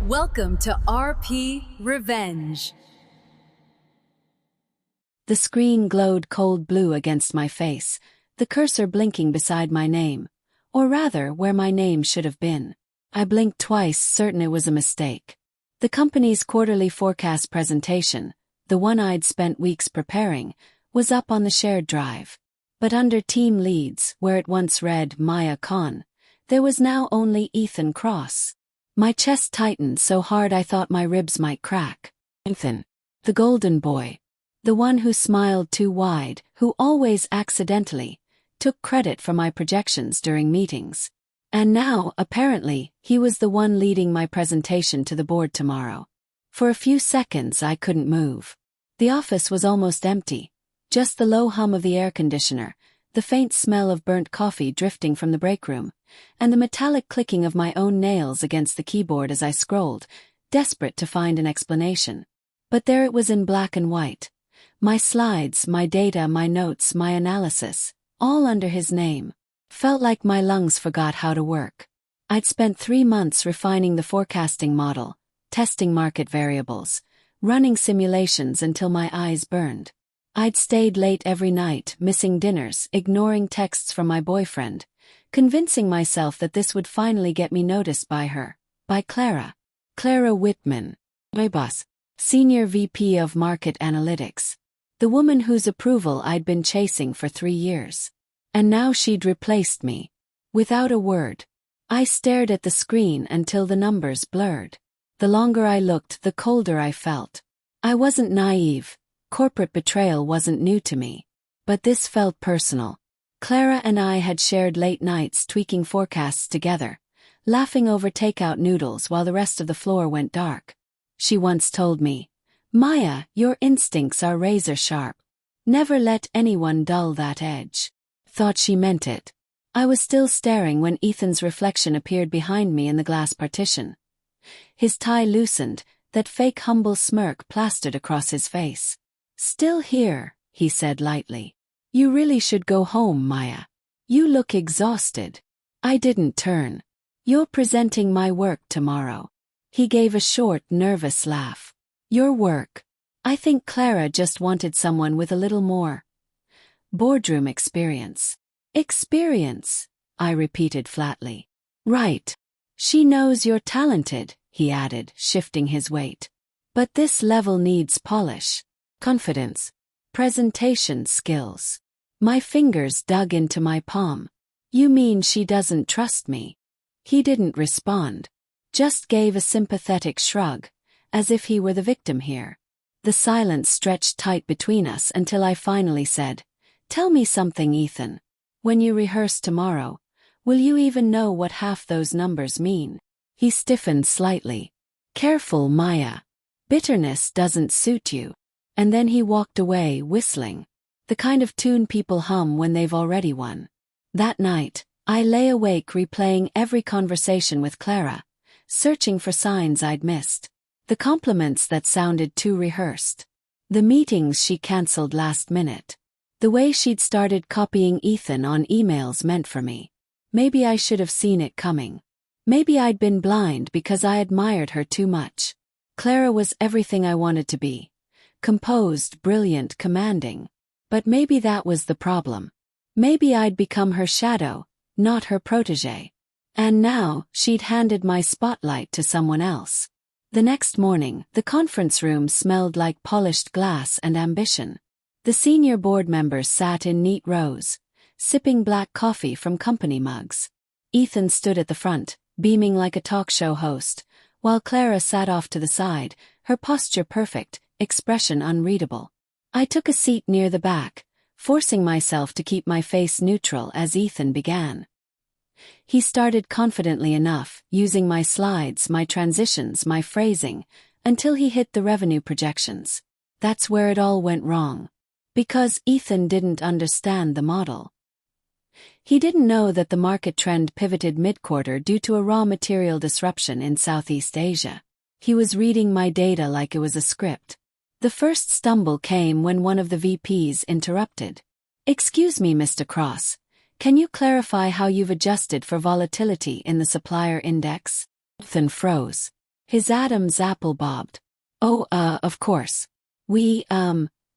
Welcome to RP Revenge. The screen glowed cold blue against my face, the cursor blinking beside my name, or rather where my name should have been. I blinked twice, certain it was a mistake. The company's quarterly forecast presentation, the one I'd spent weeks preparing, was up on the shared drive. But under Team Leads, where it once read Maya Khan, there was now only Ethan Cross. My chest tightened so hard I thought my ribs might crack. Ethan. The golden boy. The one who smiled too wide, who always accidentally took credit for my projections during meetings. And now, apparently, he was the one leading my presentation to the board tomorrow. For a few seconds I couldn't move. The office was almost empty, just the low hum of the air conditioner, the faint smell of burnt coffee drifting from the break room, and the metallic clicking of my own nails against the keyboard as I scrolled, desperate to find an explanation. But there it was in black and white. My slides, my data, my notes, my analysis, all under his name. Felt like my lungs forgot how to work. I'd spent 3 months refining the forecasting model, testing market variables, running simulations until my eyes burned. I'd stayed late every night, missing dinners, ignoring texts from my boyfriend, convincing myself that this would finally get me noticed by her, by Clara. Clara Whitman, my boss, Senior VP of Market Analytics. The woman whose approval I'd been chasing for 3 years. And now she'd replaced me. Without a word. I stared at the screen until the numbers blurred. The longer I looked, the colder I felt. I wasn't naive. Corporate betrayal wasn't new to me. But this felt personal. Clara and I had shared late nights tweaking forecasts together, laughing over takeout noodles while the rest of the floor went dark. She once told me, "Maya, your instincts are razor sharp. Never let anyone dull that edge." Thought she meant it. I was still staring when Ethan's reflection appeared behind me in the glass partition. His tie loosened, that fake humble smirk plastered across his face. "Still here," he said lightly. "You really should go home, Maya. You look exhausted." I didn't turn. "You're presenting my work tomorrow." He gave a short, nervous laugh. "Your work?" I think Clara just wanted someone with a little more boardroom experience. "Experience," I repeated flatly. "Right. She knows you're talented," he added, shifting his weight. "But this level needs polish, confidence, presentation skills." My fingers dug into my palm. "You mean she doesn't trust me?" He didn't respond. Just gave a sympathetic shrug, as if he were the victim here. The silence stretched tight between us until I finally said, "Tell me something, Ethan. When you rehearse tomorrow, will you even know what half those numbers mean?" He stiffened slightly. "Careful, Maya. Bitterness doesn't suit you." And then he walked away, whistling. The kind of tune people hum when they've already won. That night, I lay awake replaying every conversation with Clara, searching for signs I'd missed. The compliments that sounded too rehearsed. The meetings she cancelled last minute. The way she'd started copying Ethan on emails meant for me. Maybe I should have seen it coming. Maybe I'd been blind because I admired her too much. Clara was everything I wanted to be. Composed, brilliant, commanding. But maybe that was the problem. Maybe I'd become her shadow, not her protege. And now, she'd handed my spotlight to someone else. The next morning, the conference room smelled like polished glass and ambition. The senior board members sat in neat rows, sipping black coffee from company mugs. Ethan stood at the front, beaming like a talk show host, while Clara sat off to the side, her posture perfect, expression unreadable. I took a seat near the back, forcing myself to keep my face neutral as Ethan began. He started confidently enough, using my slides, my transitions, my phrasing, until he hit the revenue projections. That's where it all went wrong. Because Ethan didn't understand the model. He didn't know that the market trend pivoted mid-quarter due to a raw material disruption in Southeast Asia. He was reading my data like it was a script. The first stumble came when one of the VPs interrupted. "Excuse me, Mr. Cross. Can you clarify how you've adjusted for volatility in the supplier index?" Ethan froze. His Adam's apple bobbed. Oh, of course. We,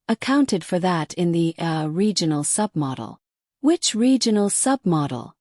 accounted for that in the, regional submodel. Which regional submodel?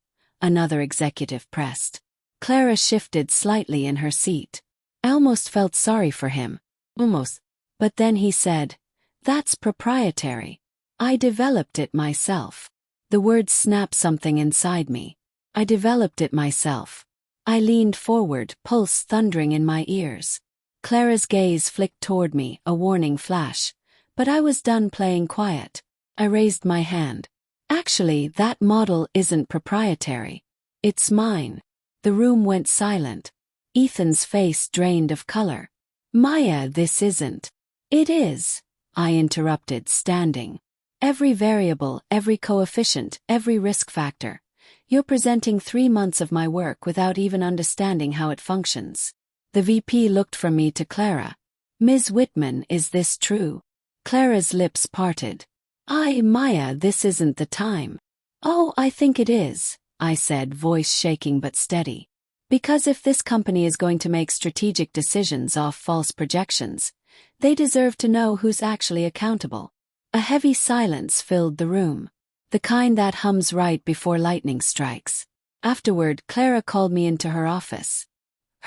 Another executive pressed. Clara shifted slightly in her seat. I almost felt sorry for him. Almost. But then he said, "That's proprietary. I developed it myself." The word snapped something inside me. I developed it myself. I leaned forward, pulse thundering in my ears. Clara's gaze flicked toward me, a warning flash. But I was done playing quiet. I raised my hand. Actually, that model isn't proprietary. It's mine. The room went silent. Ethan's face drained of color. Maya, this isn't. It is, I interrupted, standing. Every variable, every coefficient, every risk factor. You're presenting 3 months of my work without even understanding how it functions. The VP looked from me to Clara. Ms. Whitman, is this true? Clara's lips parted. Maya, this isn't the time. Oh, I think it is, I said, voice shaking but steady. Because if this company is going to make strategic decisions off false projections, they deserve to know who's actually accountable. A heavy silence filled the room. The kind that hums right before lightning strikes. Afterward, Clara called me into her office.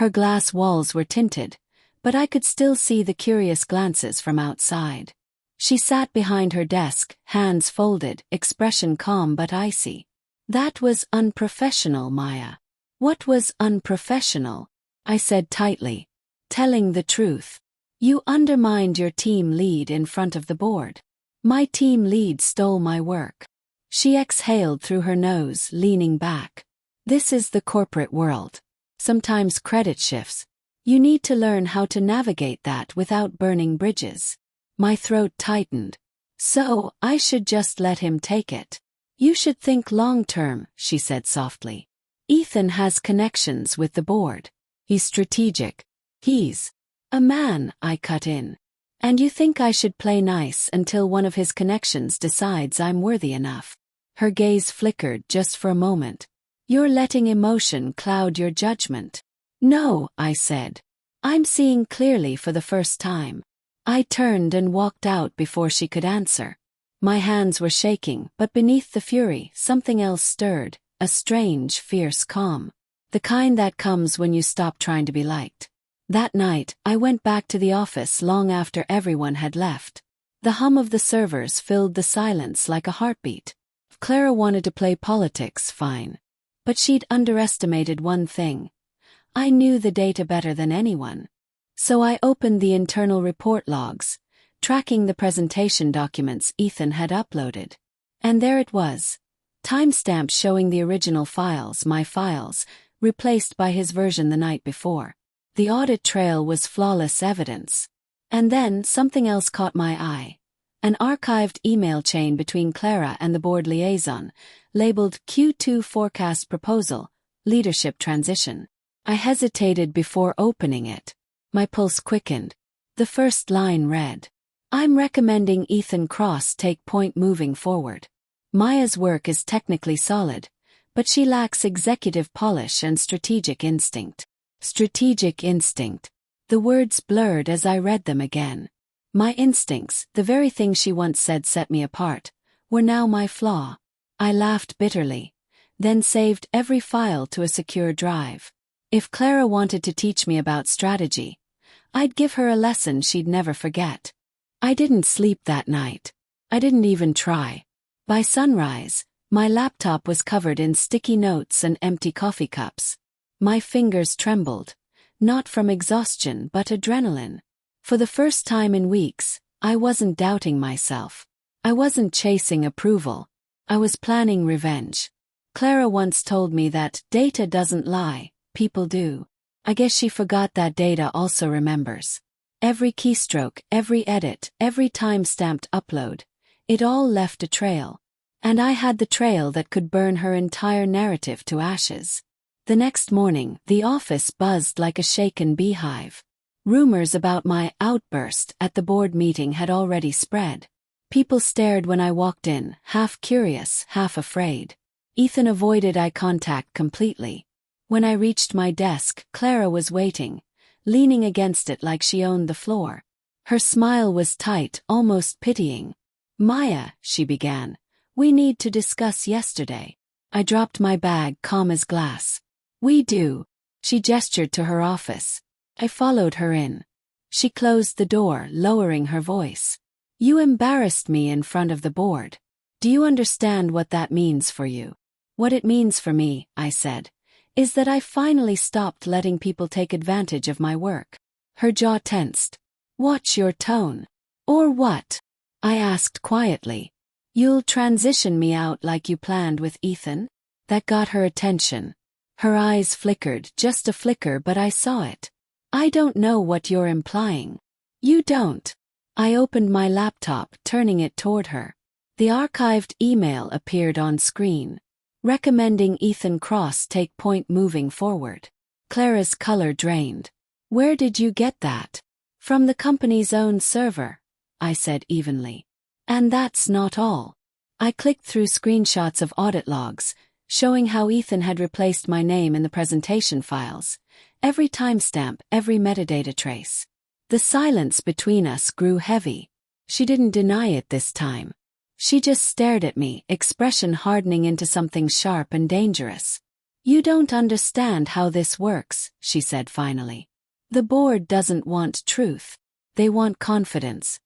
Her glass walls were tinted, but I could still see the curious glances from outside. She sat behind her desk, hands folded, expression calm but icy. That was unprofessional, Maya. What was unprofessional? I said tightly. Telling the truth. You undermined your team lead in front of the board. My team lead stole my work. She exhaled through her nose, leaning back. This is the corporate world. Sometimes credit shifts. You need to learn how to navigate that without burning bridges. My throat tightened. So, I should just let him take it. You should think long-term, she said softly. Ethan has connections with the board. He's strategic. He's a man, I cut in. And you think I should play nice until one of his connections decides I'm worthy enough. Her gaze flickered just for a moment. You're letting emotion cloud your judgment. No, I said. I'm seeing clearly for the first time. I turned and walked out before she could answer. My hands were shaking, but beneath the fury, something else stirred, a strange, fierce calm. The kind that comes when you stop trying to be liked. That night, I went back to the office long after everyone had left. The hum of the servers filled the silence like a heartbeat. Clara wanted to play politics, fine. But she'd underestimated one thing. I knew the data better than anyone. So I opened the internal report logs, tracking the presentation documents Ethan had uploaded. And there it was. Timestamps showing the original files, my files, replaced by his version the night before. The audit trail was flawless evidence. And then something else caught my eye. An archived email chain between Clara and the board liaison, labeled Q2 Forecast Proposal, Leadership Transition. I hesitated before opening it. My pulse quickened. The first line read, I'm recommending Ethan Cross take point moving forward. Maya's work is technically solid, but she lacks executive polish and strategic instinct. Strategic instinct. The words blurred as I read them again. My instincts, the very thing she once said set me apart, were now my flaw. I laughed bitterly, then saved every file to a secure drive. If Clara wanted to teach me about strategy, I'd give her a lesson she'd never forget. I didn't sleep that night. I didn't even try. By sunrise, my laptop was covered in sticky notes and empty coffee cups. My fingers trembled, not from exhaustion but adrenaline. For the first time in weeks, I wasn't doubting myself. I wasn't chasing approval. I was planning revenge. Clara once told me that data doesn't lie, people do. I guess she forgot that data also remembers. Every keystroke, every edit, every time-stamped upload, it all left a trail. And I had the trail that could burn her entire narrative to ashes. The next morning, the office buzzed like a shaken beehive. Rumors about my outburst at the board meeting had already spread. People stared when I walked in, half curious, half afraid. Ethan avoided eye contact completely. When I reached my desk, Clara was waiting, leaning against it like she owned the floor. Her smile was tight, almost pitying. "Maya," she began, "we need to discuss yesterday." I dropped my bag, calm as glass. "We do." She gestured to her office. I followed her in. She closed the door, lowering her voice. "You embarrassed me in front of the board. Do you understand what that means for you?" "What it means for me," I said, "is that I finally stopped letting people take advantage of my work." Her jaw tensed. "Watch your tone." "Or what?" I asked quietly. "You'll transition me out like you planned with Ethan?" That got her attention. Her eyes flickered, just a flicker, but I saw it. "I don't know what you're implying." "You don't." I opened my laptop, turning it toward her. The archived email appeared on screen, recommending Ethan Cross take point moving forward. Clara's color drained. "Where did you get that?" "From the company's own server," I said evenly. "And that's not all." I clicked through screenshots of audit logs, showing how Ethan had replaced my name in the presentation files. Every timestamp, every metadata trace. The silence between us grew heavy. She didn't deny it this time. She just stared at me, expression hardening into something sharp and dangerous. "You don't understand how this works," she said finally. "The board doesn't want truth. They want confidence."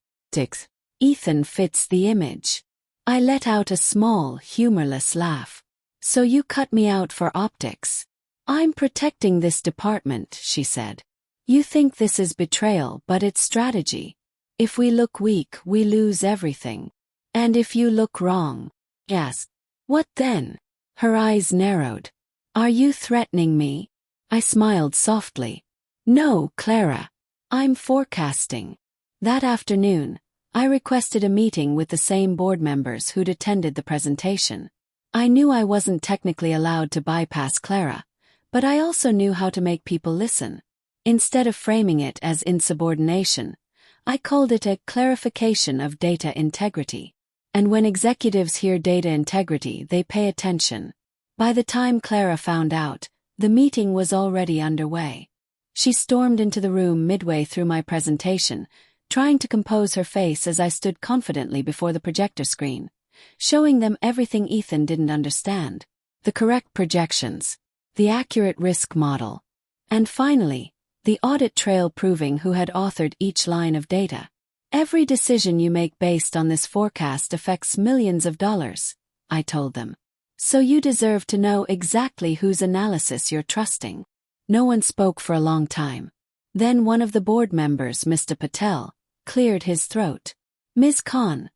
Ethan fits the image. I let out a small, humorless laugh. "So you cut me out for optics?" "I'm protecting this department," she said. "You think this is betrayal, but it's strategy. If we look weak, we lose everything. And if you look wrong." "Yes." "What then?" Her eyes narrowed. "Are you threatening me?" I smiled softly. "No, Clara. I'm forecasting." That afternoon, I requested a meeting with the same board members who'd attended the presentation. I knew I wasn't technically allowed to bypass Clara, but I also knew how to make people listen. Instead of framing it as insubordination, I called it a clarification of data integrity. And when executives hear data integrity, they pay attention. By the time Clara found out, the meeting was already underway. She stormed into the room midway through my presentation, trying to compose her face as I stood confidently before the projector screen, showing them everything Ethan didn't understand. The correct projections, the accurate risk model, and finally, the audit trail proving who had authored each line of data. "Every decision you make based on this forecast affects millions of dollars," I told them. "So you deserve to know exactly whose analysis you're trusting." No one spoke for a long time. Then one of the board members, Mr. Patel, cleared his throat. "Ms. Khan,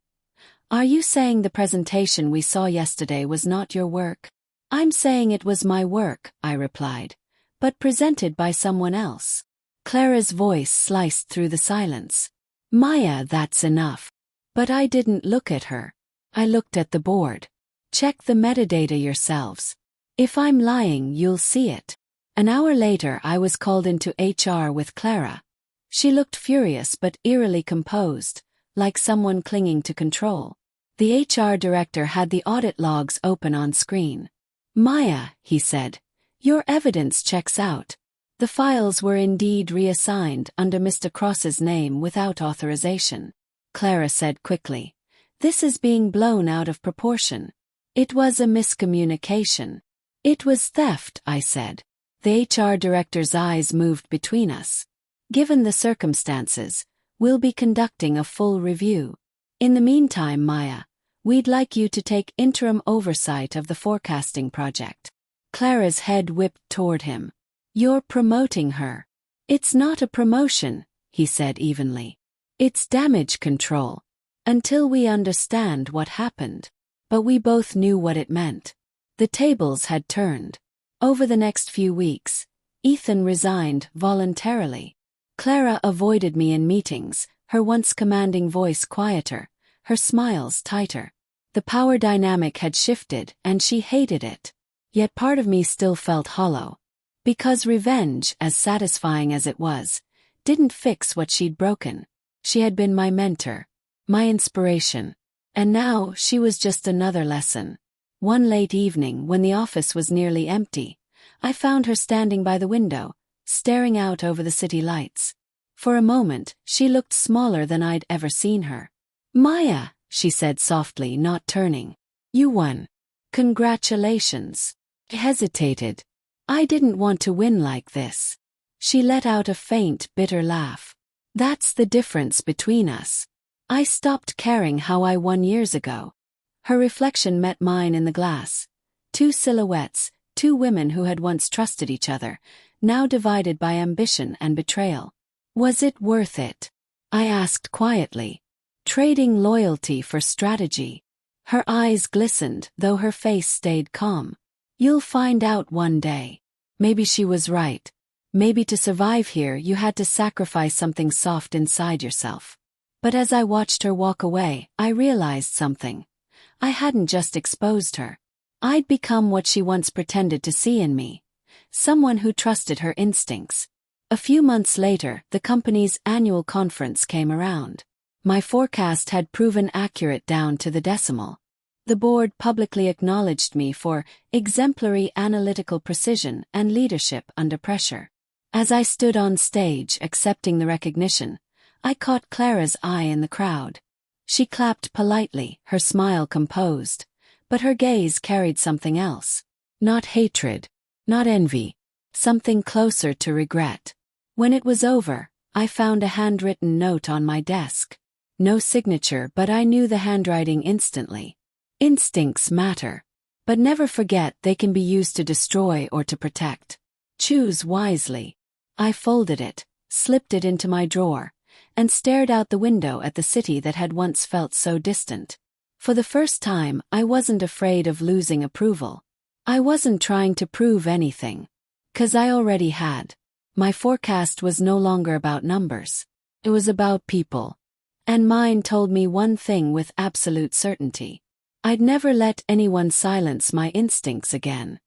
are you saying the presentation we saw yesterday was not your work?" "I'm saying it was my work," I replied, "but presented by someone else." Clara's voice sliced through the silence. "Maya, that's enough." But I didn't look at her. I looked at the board. "Check the metadata yourselves. If I'm lying, you'll see it." An hour later, I was called into HR with Clara. She looked furious but eerily composed, like someone clinging to control. The HR director had the audit logs open on screen. "Maya," he said, "your evidence checks out. The files were indeed reassigned under Mr. Cross's name without authorization." Clara said quickly, "This is being blown out of proportion. It was a miscommunication." "It was theft," I said. The HR director's eyes moved between us. "Given the circumstances, we'll be conducting a full review. In the meantime, Maya, we'd like you to take interim oversight of the forecasting project." Clara's head whipped toward him. "You're promoting her." "It's not a promotion," he said evenly. "It's damage control. Until we understand what happened." But we both knew what it meant. The tables had turned. Over the next few weeks, Ethan resigned voluntarily. Clara avoided me in meetings, her once commanding voice quieter, her smiles tighter. The power dynamic had shifted, and she hated it. Yet part of me still felt hollow. Because revenge, as satisfying as it was, didn't fix what she'd broken. She had been my mentor, my inspiration. And now she was just another lesson. One late evening, when the office was nearly empty, I found her standing by the window, staring out over the city lights. For a moment, she looked smaller than I'd ever seen her. "Maya," she said softly, not turning. "You won. Congratulations." I hesitated. I didn't want to win like this. She let out a faint, bitter laugh. "That's the difference between us. I stopped caring how I won years ago." Her reflection met mine in the glass. Two silhouettes, two women who had once trusted each other, now divided by ambition and betrayal. "Was it worth it?" I asked quietly. "Trading loyalty for strategy." Her eyes glistened, though her face stayed calm. "You'll find out one day." Maybe she was right. Maybe to survive here you had to sacrifice something soft inside yourself. But as I watched her walk away, I realized something. I hadn't just exposed her. I'd become what she once pretended to see in me. Someone who trusted her instincts. A few months later, the company's annual conference came around. My forecast had proven accurate down to the decimal. The board publicly acknowledged me for exemplary analytical precision and leadership under pressure. As I stood on stage accepting the recognition, I caught Clara's eye in the crowd. She clapped politely, her smile composed, but her gaze carried something else. Not hatred, not envy, something closer to regret. When it was over, I found a handwritten note on my desk. No signature, but I knew the handwriting instantly. Instincts matter. But never forget they can be used to destroy or to protect. Choose wisely. I folded it, slipped it into my drawer, and stared out the window at the city that had once felt so distant. For the first time, I wasn't afraid of losing approval. I wasn't trying to prove anything. 'Cause I already had. My forecast was no longer about numbers. It was about people. And mine told me one thing with absolute certainty. I'd never let anyone silence my instincts again.